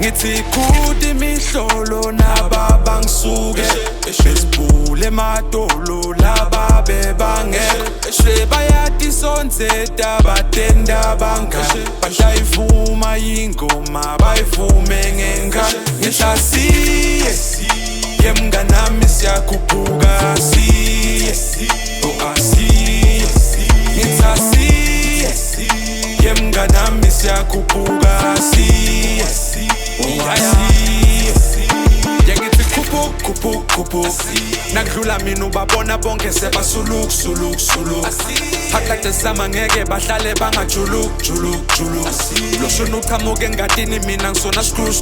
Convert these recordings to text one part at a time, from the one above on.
Ngithi kuti mihlolo nababa ngisuke besibule emadolo laba bebangeke bayathi sonzeta batenda bangaka bayivuma ingoma bayivume ngengane ngihlasiye yemnganami siyakhuphuka siye asiye ngithasiye yemnganami siyakhuphuka siye khuphuka nakudlula mina ubabona bonke sebasuluku phakathi sama ngeke bahlale bangajuluku loshona uqhamuke engadini mina ngisona screw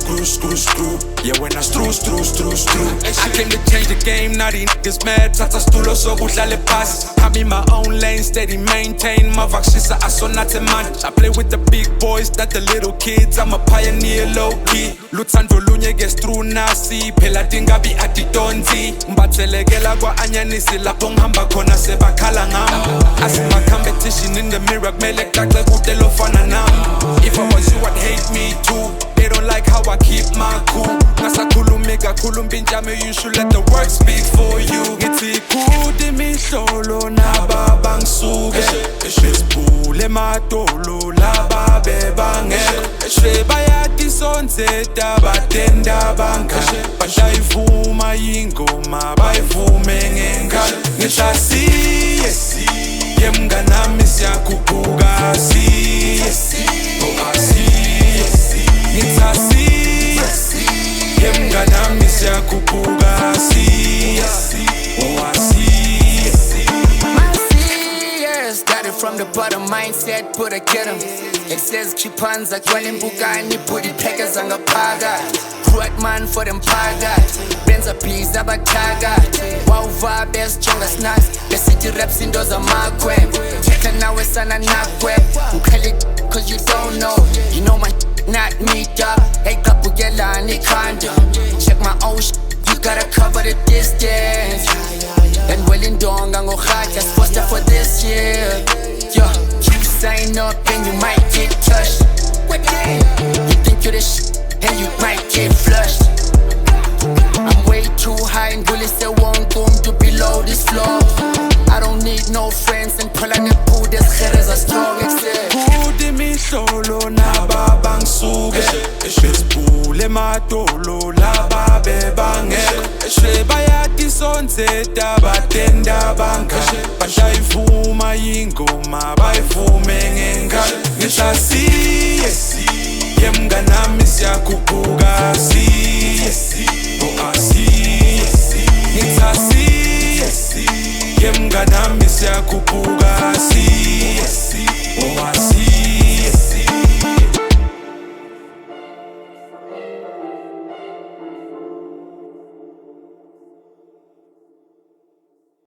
yeah wena screw I came to change the game, now these niggas mad thatha situlo sokudlala phasi I'm in my own lane, steady maintain mavakshisa asonathe manje I play with the big boys, not the little kids I'm a pioneer low key luthando lunyeke through nasi phela dingabi adidonzi mbathelekela kwa anyanisi lapho ngihamba khona sebakhala ngami asima competition in the mirror kumele kucace kude lofana nami if I was you I'd hate me too they don't like how I keep my cool ngasakhulumi kakhulu mpinjami you should let the work speak for you ngithi kuti mihlolo nababa ngisuke besibule emadolo laba bebangeke bayathi sonzeta batenda bangaka bayivuma ingoma bayivume ngengane ngihlasiye yemnganami siyakhuphuka siye asiye ngithasiye yemnganami siyakhuphuka siye asiye got it from the bottom mindset put a get 'em it says chipanza gcwele impukani put iphekeza zangaphakathi man for them phakathi benza please abathakathi wawuva besijonga snacks besithi raps into zamakhwebe thetha nawe sana nakwe ukhele cause you don't know you know my not me dog hey qabukelani khanda check my own you gotta cover the distance and well indonga ngorhatya supposed for this year yo you sign up and you might get touched you think you're the shit and you might get flushed I'm way too high and really say won't come to below this floor I don't need no friends and pull on the pool this hair is a strong except kuti mihlolo nababa ngisuke besibule emadolo laba bebangeke bayathi sonzeta batenda bangaka bayivuma ingoma bayivume ngengane ngihlasiye yemnganami siyakhuphuka siye asiye ngithasiye yemnganami siyakhuphuka